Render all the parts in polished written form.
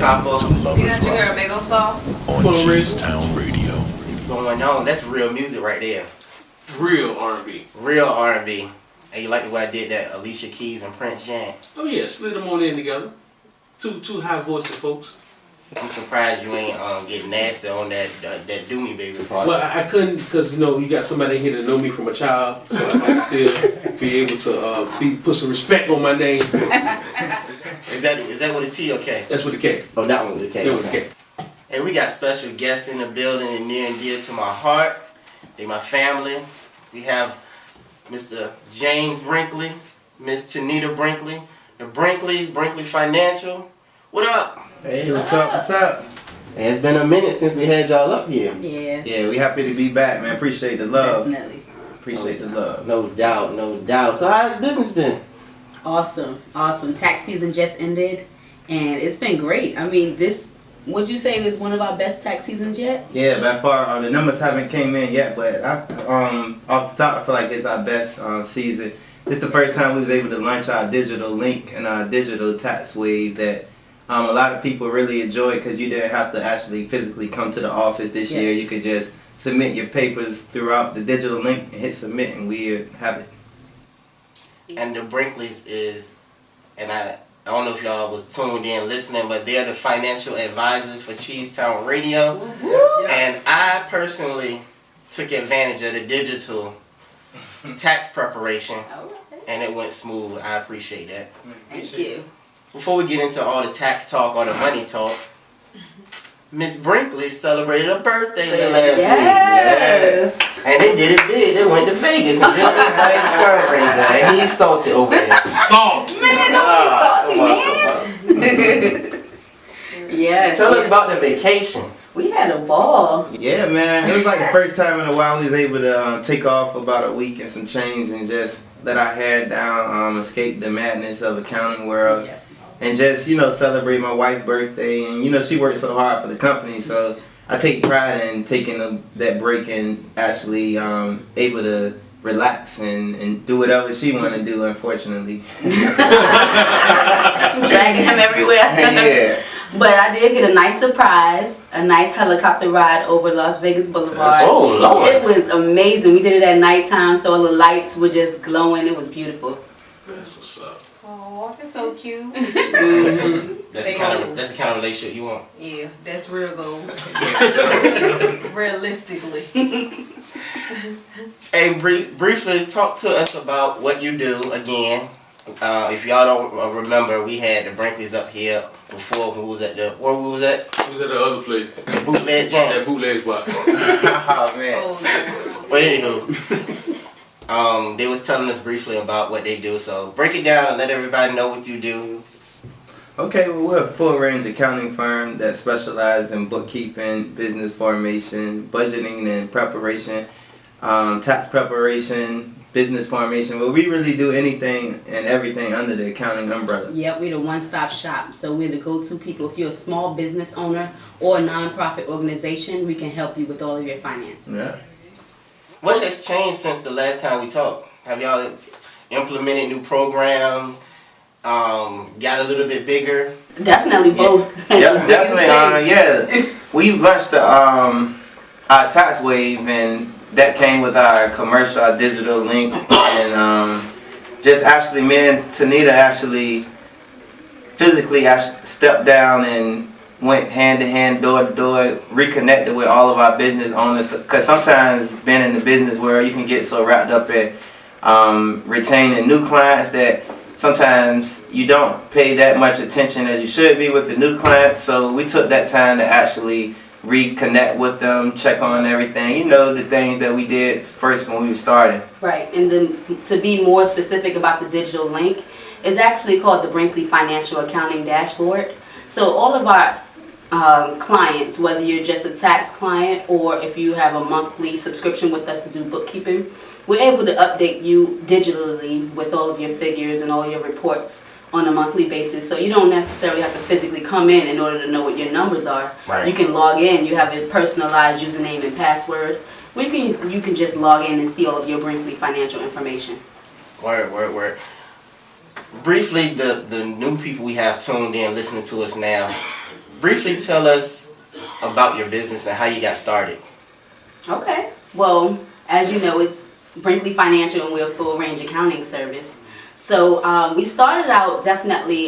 to Lovers Rock on Cheesetown Radio. What's going on? That's real music right there. Real R&B. Real R&B. And you like the way I did that Alicia Keys and Prince jam? Oh yeah, slid them on in together. Two high voiced folks. I'm surprised you ain't getting nasty on that Do Me Baby part. Well, I couldn't because you got somebody here that know me from a child, so I might still be able to put some respect on my name. Is that with a T or K? That's with a K. Oh, that one with a K. That with a K. And we got special guests in the building and near and dear to my heart. They my family. We have Mr. James Brinkley, Miss Tanita Brinkley, the Brinkleys, Brinkley Financial. What up? Hey, what's up? What's up? Hey, it's been a minute since we had y'all up here. Yeah, we happy to be back, man. Appreciate the love. Definitely. Appreciate the love. No doubt, no doubt. So how's business been? Awesome. Tax season just ended, and it's been great. I mean, would you say is one of our best tax seasons yet? Yeah, by far. The numbers haven't came in yet, but off the top, I feel like it's our best season. This is the first time we was able to launch our digital link and our digital tax wave that a lot of people really enjoyed because you didn't have to actually physically come to the office this year. You could just submit your papers throughout the digital link and hit submit, and we have it. And the Brinkleys is, and I don't know if y'all was tuned in listening, but they're the financial advisors for Cheesetown Radio. And I personally took advantage of the digital tax preparation, and it went smooth. I appreciate that. Thank you. Before we get into all the tax talk or the money talk, Miss Brinkley celebrated a birthday last week. Yes. And they did it big. They went to Vegas and did a nice fundraiser. And he's salty over there. Salt! Man, don't be salty, man. Yes. Tell us about the vacation. We had a ball. Yeah, man. It was like the first time in a while we was able to take off about a week and some change and just let our hair down, escape the madness of accounting world. Yeah. And just, celebrate my wife's birthday. And, she worked so hard for the company. So I take pride in taking that break and actually able to relax and do whatever she want to do, unfortunately. Dragging him everywhere. Yeah. But I did get a nice surprise, a nice helicopter ride over Las Vegas Boulevard. Oh, Lord. It was amazing. We did it at nighttime, so all the lights were just glowing. It was beautiful. That's what's up. Oh, that's so cute. That's the kind of relationship you want. Yeah, that's real gold. Realistically. Hey, briefly talk to us about what you do again. If y'all don't remember, we had the Brinkleys up here before. Where we was at? We was at the other place. The bootleg jam. That bootleg spot. Oh, man. Well, anywho, they was telling us briefly about what they do. So break it down and let everybody know what you do. Okay, well, we're a full-range accounting firm that specializes in bookkeeping, business formation, budgeting and preparation, tax preparation, business formation. Well, we really do anything and everything under the accounting umbrella. Yep, we're the one-stop shop. So we're the go-to people. If you're a small business owner or a non-profit organization, we can help you with all of your finances. Yeah. What has changed since the last time we talked? Have y'all implemented new programs? Got a little bit bigger? Definitely both. Yep, definitely. Yeah, we launched our tax wave, and that came with our commercial, our digital link, and just actually, me and Tanita actually physically stepped down and went hand to hand, door to door, reconnected with all of our business owners. Because sometimes being in the business world, you can get so wrapped up in retaining new clients that sometimes you don't pay that much attention as you should be with the new clients. So we took that time to actually reconnect with them, check on everything, the things that we did first when we were starting. Right, and then to be more specific about the digital link, it's actually called the Brinkley Financial Accounting Dashboard. So all of our clients, whether you're just a tax client or if you have a monthly subscription with us to do bookkeeping, we're able to update you digitally with all of your figures and all your reports on a monthly basis. So you don't necessarily have to physically come in order to know what your numbers are. Right. You can log in, you have a personalized username and password. You can just log in and see all of your Brinkley financial information. Word. Briefly, the new people we have tuned in listening to us now, briefly tell us about your business and how you got started. Okay. Well, as you know, it's Brinkley Financial and we're a full range accounting service. So we started out definitely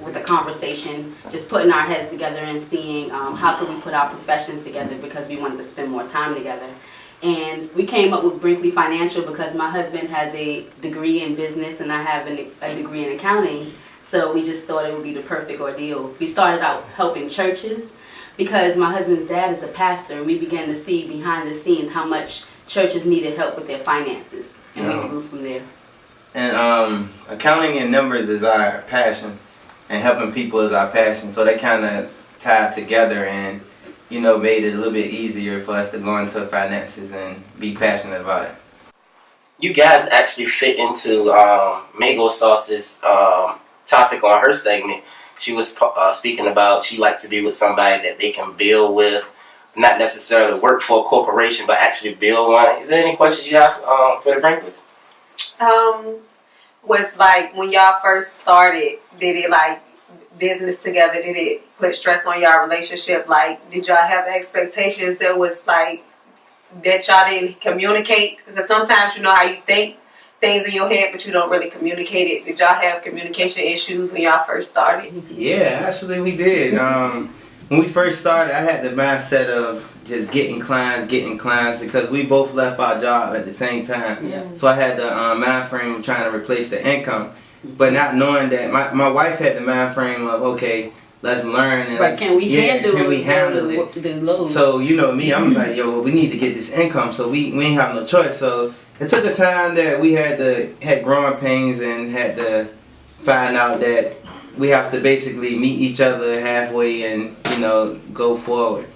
with a conversation, just putting our heads together and seeing how could we put our professions together because we wanted to spend more time together. And we came up with Brinkley Financial because my husband has a degree in business and I have a degree in accounting. So we just thought it would be the perfect ordeal. We started out helping churches because my husband's dad is a pastor and we began to see behind the scenes how much churches needed help with their finances. And we grew from there. And accounting and numbers is our passion, and helping people is our passion. So they kind of tied together and, you know, made it a little bit easier for us to go into finances and be passionate about it. You guys actually fit into Mango Sauce's topic on her segment. She was speaking about she liked to be with somebody that they can build with, not necessarily work for a corporation, but actually build one. Is there any questions you have for the Brinkleys? Was like when y'all first started, did it like business together, did it put stress on y'all relationship? Like, did y'all have expectations that was like, that y'all didn't communicate? Because sometimes you know how you think things in your head, but you don't really communicate it. Did y'all have communication issues when y'all first started? Yeah, actually we did. When we first started, I had the mindset of just getting clients because we both left our job at the same time. Yeah. So I had the mind frame of trying to replace the income, but not knowing that my wife had the mind frame of, okay, let's learn and But can we handle it? the load? So you know me, I'm like, yo, we need to get this income, so we ain't have no choice. So it took a time that we had growing pains and had to find out that we have to basically meet each other halfway and, you know, go forward.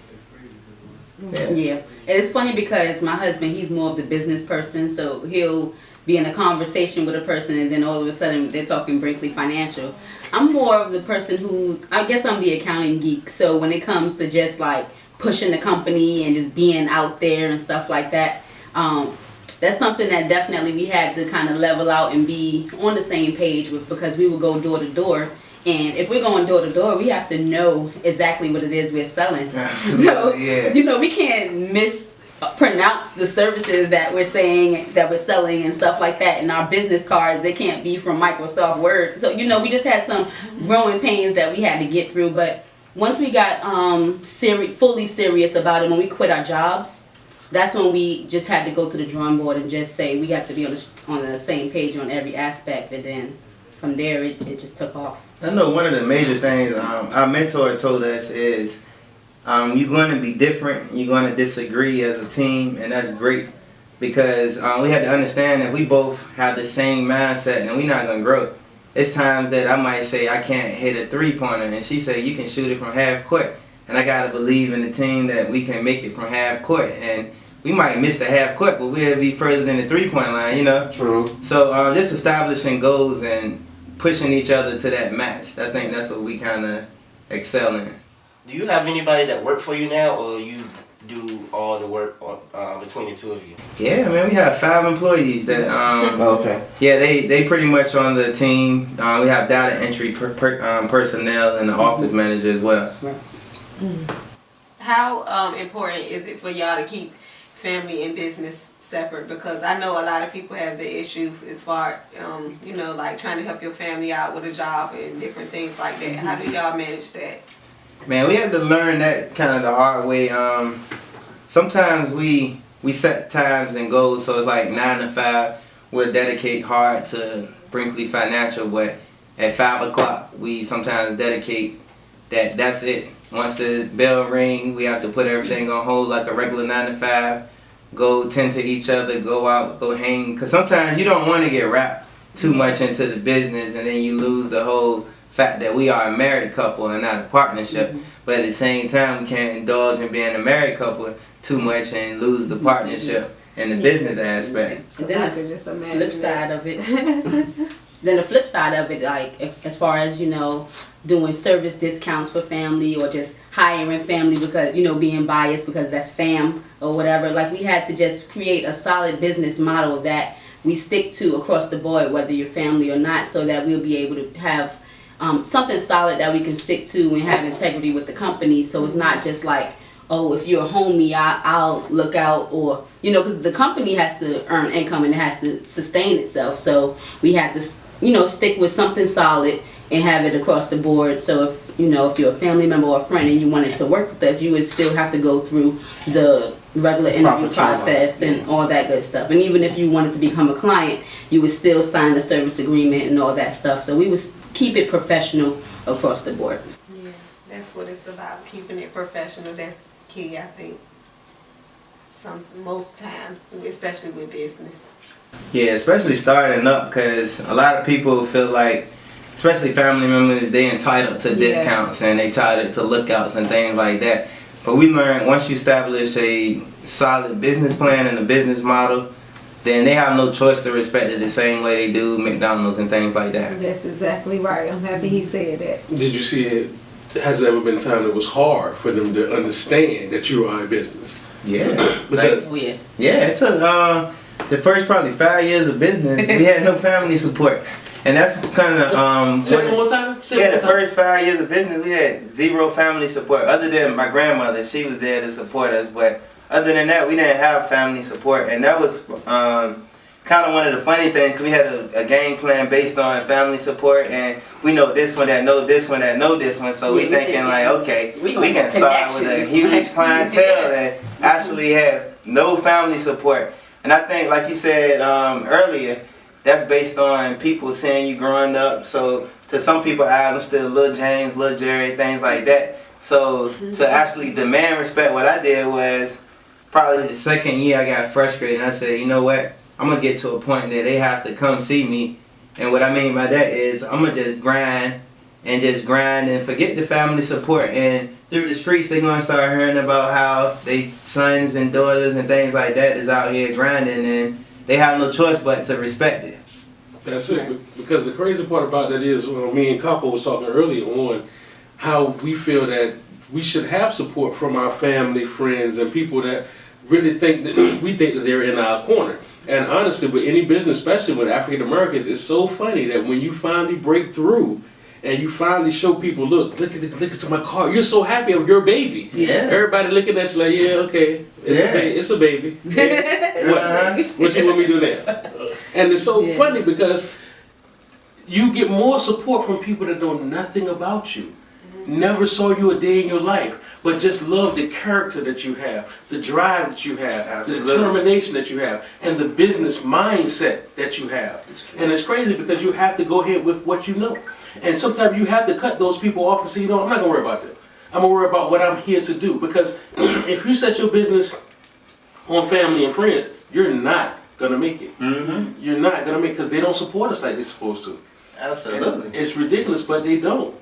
Yeah. And it's funny because my husband, he's more of the business person, so he'll be in a conversation with a person and then all of a sudden they're talking Brinkley Financial. I'm more of the person who, I guess I'm the accounting geek, so when it comes to just like pushing the company and just being out there and stuff like that, that's something that definitely we had to kind of level out and be on the same page with, because we would go door to door. And if we're going door to door, we have to know exactly what it is we're selling. So, Yeah. you know, we can't mispronounce the services that we're saying that we're selling and stuff like that. And our business cards, they can't be from Microsoft Word. So, you know, we just had some growing pains that we had to get through. But once we got fully serious about it, when we quit our jobs, that's when we just had to go to the drawing board and just say we have to be on the same page on every aspect. And then from there, it just took off. I know one of the major things our mentor told us is you're going to be different, you're going to disagree as a team, and that's great because we had to understand that we both have the same mindset and we're not going to grow. It's times that I might say I can't hit a three-pointer and she said you can shoot it from half court, and I got to believe in the team that we can make it from half court, and we might miss the half court, but we'll be further than the three-point line, you know? True. So just establishing goals and pushing each other to that match. I think that's what we kind of excel in. Do you have anybody that work for you now, or you do all the work between the two of you? Yeah, man, we have 5 employees that. Okay. Yeah, they pretty much on the team. We have data entry personnel and the office manager as well. How important is it for y'all to keep family and business separate? Because I know a lot of people have the issue as far, you know, like trying to help your family out with a job and different things like that. How do y'all manage that? Man, we had to learn that kind of the hard way. Sometimes we set times and goals, so it's like 9 to 5. We'll dedicate hard to Brinkley Financial, but at 5 o'clock we sometimes dedicate that's it. Once the bell ring, we have to put everything on hold like a regular 9 to 5. Go tend to each other, go out, go hang. Because sometimes you don't want to get wrapped too much into the business and then you lose the whole fact that we are a married couple and not a partnership. But at the same time, we can't indulge in being a married couple too much and lose the partnership and the business aspect. And then the flip side of it, like as far as, you know, doing service discounts for family or just hiring family because, you know, being biased because that's fam or whatever. Like we had to just create a solid business model that we stick to across the board, whether you're family or not, so that we'll be able to have something solid that we can stick to and have integrity with the company. So it's not just like, oh, if you're a homie, I'll look out, or, you know, because the company has to earn income and it has to sustain itself. So we have to, you know, stick with something solid and have it across the board. So if, you know, if you're a family member or a friend and you wanted to work with us, you would still have to go through the regular interview process and all that good stuff. And even if you wanted to become a client, you would still sign the service agreement and all that stuff. So we would keep it professional across the board. Yeah, that's what it's about, keeping it professional. That's key, I think. Most times, especially with business. Yeah, especially starting up, because a lot of people feel like, especially family members, they entitled to discounts and they entitled to lookouts and things like that. But we learned once you establish a solid business plan and a business model, then they have no choice to respect it the same way they do McDonald's and things like that. That's exactly right. I'm happy he said that. Did you see it? Has there ever been a time it was hard for them to understand that you are a business? Yeah. Because Oh, yeah. Yeah, it took the first probably 5 years of business. We had no family support. And that's kind of say it one time. Say it yeah, one the time. first 5 years of business, we had zero family support. Other than my grandmother, she was there to support us. But other than that, we didn't have family support. And that was kind of one of the funny things, because we had a game plan based on family support. And we know this one that know this one that know this one. So we thinking like, okay, we can start with a huge clientele and actually have no family support. And I think, like you said earlier, that's based on people seeing you growing up. So to some people's eyes, I'm still Lil James, Lil Jerry, things like that. So to actually demand respect, what I did was probably the second year I got frustrated and I said, you know what? I'm going to get to a point that they have to come see me. And what I mean by that is I'm going to just grind and forget the family support. And through the streets, they're going to start hearing about how they sons and daughters and things like that is out here grinding, and they have no choice but to respect it. That's it. Because the crazy part about that is, me and Capo was talking earlier on, how we feel that we should have support from our family, friends, and people that really think that we think that they're in our corner. And honestly, with any business, especially with African Americans, it's so funny that when you finally break through and you finally show people, look at my car, you're so happy of your baby. Yeah. Everybody looking at you like, yeah, okay, it's a baby. Yeah. What you want me to do now? And it's so funny because you get more support from people that know nothing about you, never saw you a day in your life, but just love the character that you have, the drive that you have, Absolutely. the determination that you have, and the business mindset that you have. And it's crazy because you have to go ahead with what you know. And sometimes you have to cut those people off and say, you know, I'm not going to worry about them. I'm going to worry about what I'm here to do. Because if you set your business on family and friends, you're not going to make it. Mm-hmm. You're not going to make it because they don't support us like they're supposed to. Absolutely. And it's ridiculous, but they don't.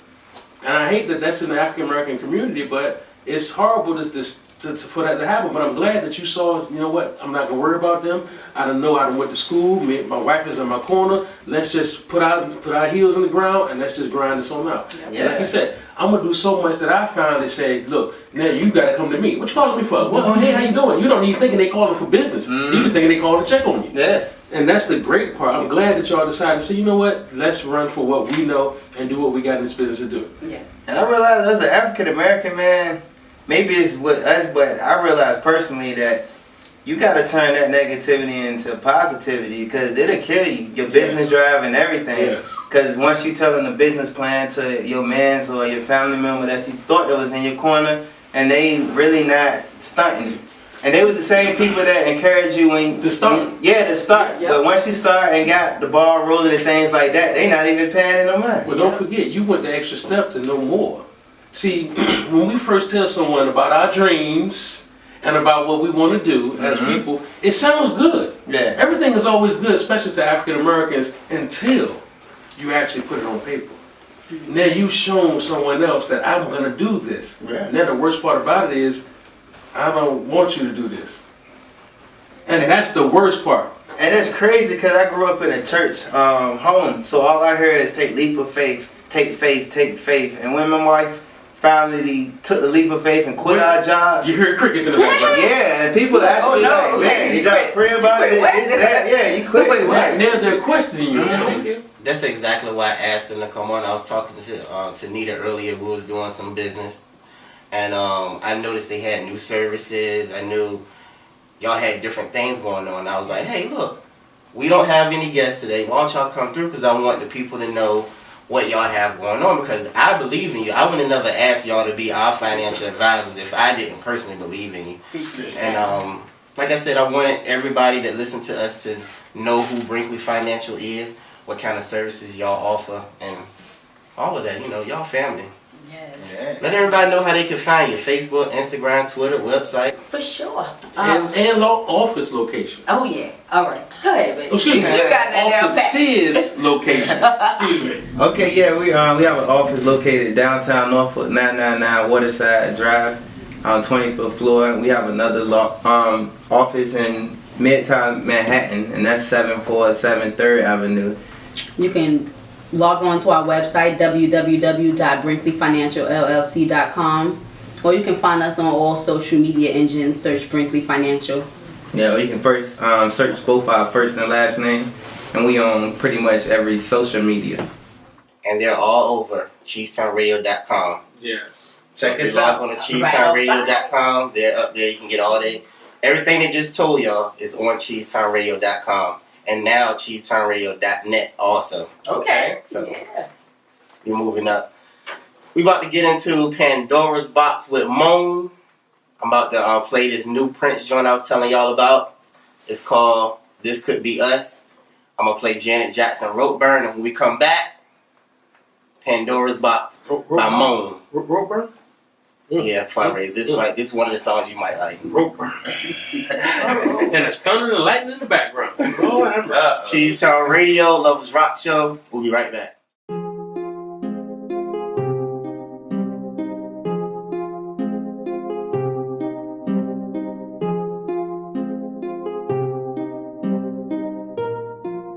And I hate that that's in the African American community, but it's horrible for that to happen. But I'm glad that you saw, you know what, I'm not going to worry about them. I don't know, I done went to school, my wife is in my corner. Let's just put our heels in the ground and let's just grind this on out. Yeah. And like you said, I'm going to do so much that I found they say, look, now you got to come to me. What you calling me for? Well, hey, how you doing? You don't even thinking they calling for business. You just thinking they calling to check on you. Yeah. And that's the great part. I'm glad that y'all decided to say, you know what, let's run for what we know and do what we got in this business to do. Yes. And I realized as an African American man, maybe it's with us, but I realized personally that you got to turn that negativity into positivity, because it'll kill you, your business drive and everything. Because once you telling a business plan to your mans or your family member that you thought that was in your corner, and they really not stunting. And they was the same people that encourage you when To start. to start. Yep. But once you start and got the ball rolling and things like that, they not even paying no mind. Well, don't forget, you went the extra step to know more. See, when we first tell someone about our dreams and about what we want to do as people, it sounds good. Yeah. Everything is always good, especially to African Americans, until you actually put it on paper. Now you've shown someone else that I'm going to do this. Yeah. Now the worst part about it is, I don't want you to do this. And that's the worst part. And it's crazy because I grew up in a church home, so all I heard is take leap of faith, take faith, take faith. And when my wife finally took the leap of faith and quit our jobs, You hear crickets in the background. yeah, and people actually like, man, did y'all pray about it? This, that, yeah, you quit. Wait, what? Right now they're questioning you. Mhm. Okay. That's exactly why I asked them to come on. I was talking to Tanita earlier. We was doing some business, and I noticed they had new services. I knew y'all had different things going on. I was like, hey, look, we don't have any guests today. Why don't y'all come through? Because I want the people to know what y'all have going on, because I believe in you. I would have never asked y'all to be our financial advisors if I didn't personally believe in you. And like I said, I wanted everybody that listens to us to know who Brinkley Financial is, what kind of services y'all offer, and all of that. You know, y'all family. Yes. Let everybody know how they can find you. Facebook, Instagram, Twitter, website. For sure. And office location. Oh yeah. All right. Go ahead, baby. Excuse me. You got that down pat. Offices location. Excuse me. Okay, yeah, we have an office located downtown Norfolk, 999 Waterside Drive, on 25th floor. We have another office in Midtown Manhattan, and that's 747 3rd Avenue. You can log on to our website, www.brinkleyfinancialllc.com, or you can find us on all social media engines. Search Brinkley Financial. Yeah, or you can first search both our first and last name, and we own pretty much every social media. And they're all over cheesetownradio.com. Yes. Check us out on the cheesetownradio.com. They're up there. You can get all everything they just told y'all is on cheesetownradio.com. And now cheesetownradio.net also. Okay. So yeah. we're moving up. We about to get into Pandora's Box with Moan. I'm about to play this new Prince joint I was telling y'all about. It's called This Could Be Us. I'm going to play Janet Jackson Ropeburn. And when we come back, Pandora's Box by Moan. Ropeburn? Yeah, fundraise. This is one of the songs you might like. Ropeburn. And it's thunder and lightning in the background. Oh, Cheesetown Radio, Lovers Rock Show. We'll be right back.